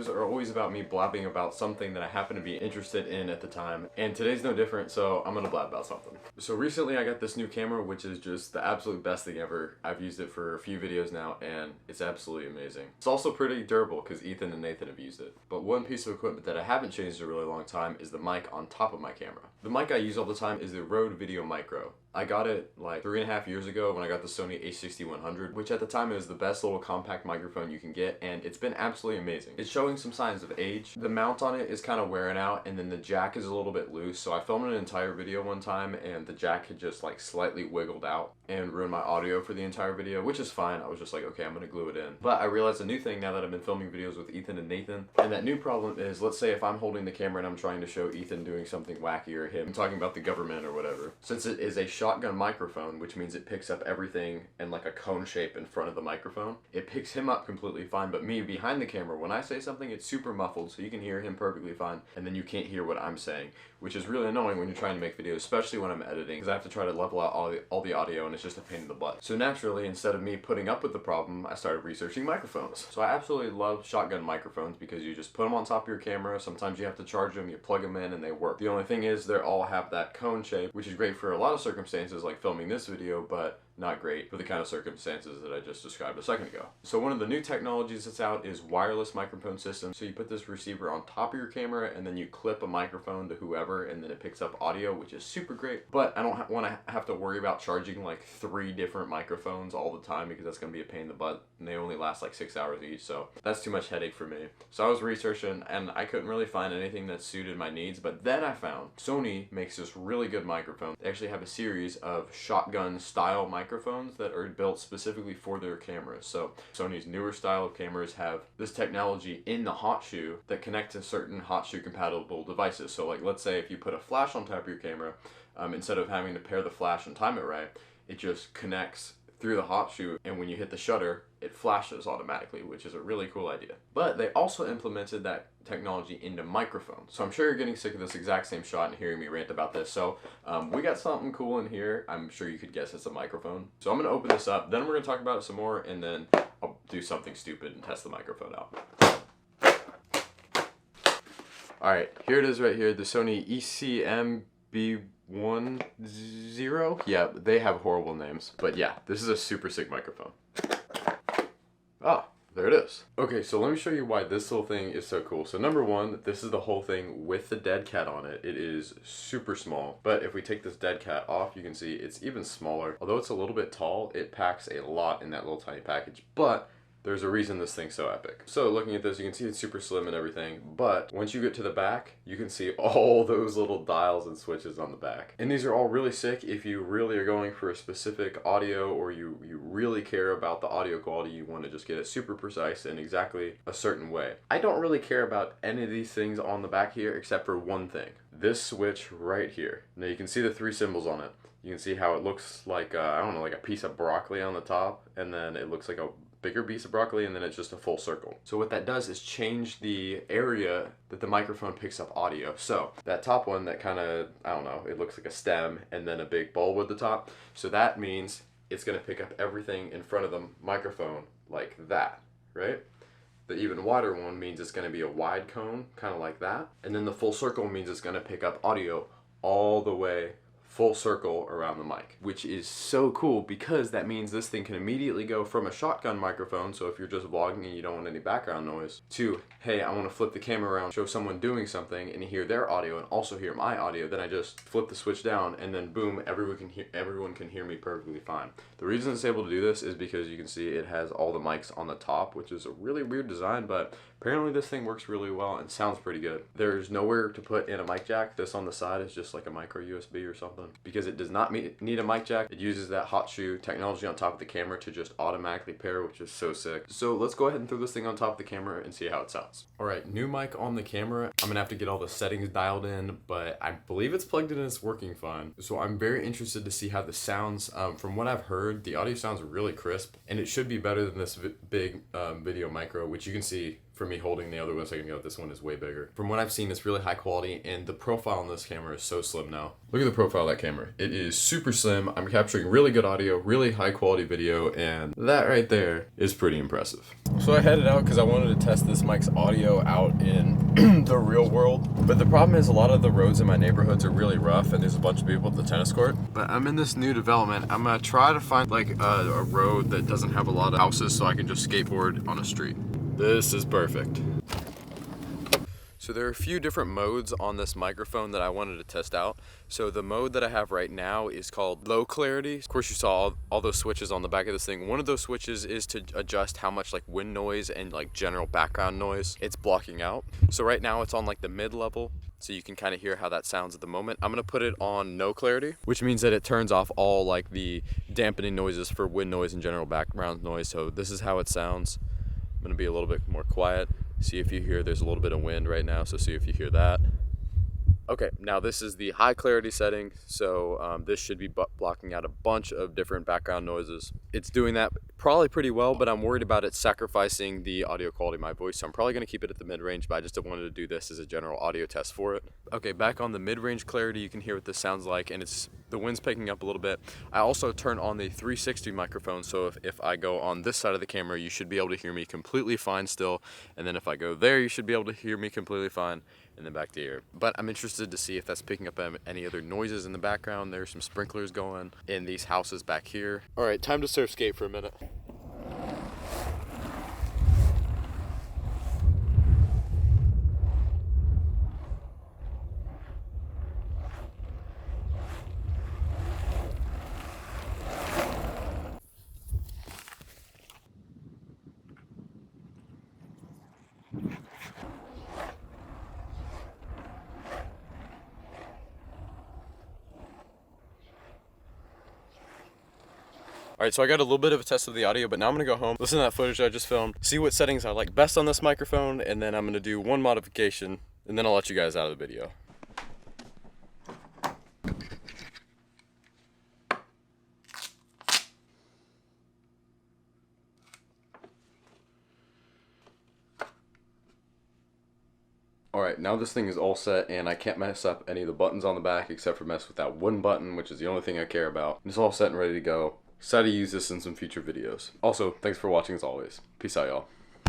videos are always about me blabbing about something that I happen to be interested in at the time, and today's no different, so I'm gonna blab about something. So recently I got this new camera, which is just the absolute best thing ever. I've used it for a few videos now, and it's absolutely amazing. It's also pretty durable, because Ethan and Nathan have used it. But one piece of equipment that I haven't changed in a really long time is the mic on top of my camera. The mic I use all the time is the Rode Video Micro. I got it like 3.5 years ago when I got the Sony A6100, which at the time is the best little compact microphone you can get, and it's been absolutely amazing. It's showing some signs of age. The mount on it is kind of wearing out, and then the jack is a little bit loose, so I filmed an entire video one time and the jack had just like slightly wiggled out and ruined my audio for the entire video, which is fine. I was just like, okay, I'm gonna glue it in. But I realized a new thing now that I've been filming videos with Ethan and Nathan, and that new problem is, let's say if I'm holding the camera and I'm trying to show Ethan doing something wacky, or him talking about the government or whatever. Since it is a shotgun microphone, which means it picks up everything in like a cone shape in front of the microphone, it picks him up completely fine, but me behind the camera, when I say something, it's super muffled, so you can hear him perfectly fine, and then you can't hear what I'm saying, which is really annoying when you're trying to make videos, especially when I'm editing, because I have to try to level out all the audio, and it's just a pain in the butt. So naturally, instead of me putting up with the problem, I started researching microphones. So I absolutely love shotgun microphones because you just put them on top of your camera. Sometimes you have to charge them, you plug them in, and they work. The only thing is they all have that cone shape, which is great for a lot of circumstances like filming this video, but not great for the kind of circumstances that I just described a second ago. So one of the new technologies that's out is wireless microphone system. So you put this receiver on top of your camera and then you clip a microphone to whoever, and then it picks up audio, which is super great. But I don't want to have to worry about charging like 3 different microphones all the time, because that's going to be a pain in the butt, and they only last like 6 hours each, so that's too much headache for me. So I was researching and I couldn't really find anything that suited my needs, but then I found Sony makes this really good microphone. They actually have a series of shotgun style microphones that are built specifically for their cameras. So Sony's newer style of cameras have this technology in the hot shoe that connect to certain hot shoe compatible devices. So like, let's say if you put a flash on top of your camera, instead of having to pair the flash and time it right, it just connects through the hot shoe, and when you hit the shutter, it flashes automatically, which is a really cool idea. But they also implemented that technology into microphones. So I'm sure you're getting sick of this exact same shot and hearing me rant about this. So we got something cool in here. I'm sure you could guess it's a microphone. So I'm gonna open this up, then we're gonna talk about it some more, and then I'll do something stupid and test the microphone out. All right, here it is right here, the Sony ECM-B10. Yeah, they have horrible names, but yeah, this is a super sick microphone. Ah, there it is. Okay, so let me show you why this little thing is so cool. So number one, this is the whole thing with the dead cat on it. It is super small, but if we take this dead cat off, you can see it's even smaller. Although it's a little bit tall, it packs a lot in that little tiny package, but there's a reason this thing's so epic. So looking at this, you can see it's super slim and everything, but once you get to the back, you can see all those little dials and switches on the back. And these are all really sick if you really are going for a specific audio, or you really care about the audio quality. You want to just get it super precise in exactly a certain way. I don't really care about any of these things on the back here except for one thing. This switch right here. Now you can see the 3 symbols on it. You can see how it looks like, I don't know, like a piece of broccoli on the top, and then it looks like a bigger piece of broccoli, and then it's just a full circle. So what that does is change the area that the microphone picks up audio. So that top one, that kind of, I don't know, it looks like a stem and then a big bulb at the top. So that means it's going to pick up everything in front of the microphone like that, right? The even wider one means it's going to be a wide cone, kind of like that. And then the full circle means it's going to pick up audio all the way full circle around the mic, which is so cool because that means this thing can immediately go from a shotgun microphone, so if you're just vlogging and you don't want any background noise, to, hey, I want to flip the camera around, show someone doing something, and hear their audio and also hear my audio. Then I just flip the switch down, and then boom, everyone can hear me perfectly fine. The reason it's able to do this is because you can see it has all the mics on the top, which is a really weird design, but apparently this thing works really well and sounds pretty good. There's nowhere to put in a mic jack. This on the side is just like a micro USB or something, because it does not need a mic jack. It uses that hot shoe technology on top of the camera to just automatically pair, which is so sick. So let's go ahead and throw this thing on top of the camera and see how it sounds. All right, new mic on the camera. I'm gonna have to get all the settings dialed in, but I believe it's plugged in and it's working fine. So I'm very interested to see how this sounds. From what I've heard, the audio sounds really crisp, and it should be better than this big video micro, which you can see for me holding the other one a second ago, this one is way bigger. From what I've seen, it's really high quality, and the profile on this camera is so slim now. Look at the profile of that camera. It is super slim. I'm capturing really good audio, really high quality video, and that right there is pretty impressive. So I headed out because I wanted to test this mic's audio out in the real world. But the problem is a lot of the roads in my neighborhoods are really rough, and there's a bunch of people at the tennis court. But I'm in this new development. I'm gonna try to find like a road that doesn't have a lot of houses so I can just skateboard on a street. This is perfect. So there are a few different modes on this microphone that I wanted to test out. So the mode that I have right now is called low clarity. Of course you saw all those switches on the back of this thing. One of those switches is to adjust how much like wind noise and like general background noise it's blocking out. So right now it's on like the mid level, so you can kind of hear how that sounds at the moment. I'm gonna put it on no clarity, which means that it turns off all like the dampening noises for wind noise and general background noise. So this is how it sounds. I'm gonna be a little bit more quiet. See if you hear there's a little bit of wind right now, so see if you hear that. Okay, now this is the high clarity setting, so this should be blocking out a bunch of different background noises. It's doing that probably pretty well, but I'm worried about it sacrificing the audio quality of my voice, so I'm probably going to keep it at the mid-range, but I just wanted to do this as a general audio test for it. Okay, back on the mid-range clarity, you can hear what this sounds like, and the wind's picking up a little bit. I also turn on the 360 microphone, so if I go on this side of the camera, you should be able to hear me completely fine still, and then if I go there, you should be able to hear me completely fine, and then back to here. But I'm interested to see if that's picking up any other noises in the background. There's some sprinklers going in these houses back here. All right, time to surf skate for a minute. Alright, so I got a little bit of a test of the audio, but now I'm going to go home, listen to that footage I just filmed, see what settings I like best on this microphone, and then I'm going to do one modification, and then I'll let you guys out of the video. Alright, now this thing is all set, and I can't mess up any of the buttons on the back except for mess with that one button, which is the only thing I care about. It's all set and ready to go. Excited to use this in some future videos. Also, thanks for watching as always. Peace out, y'all.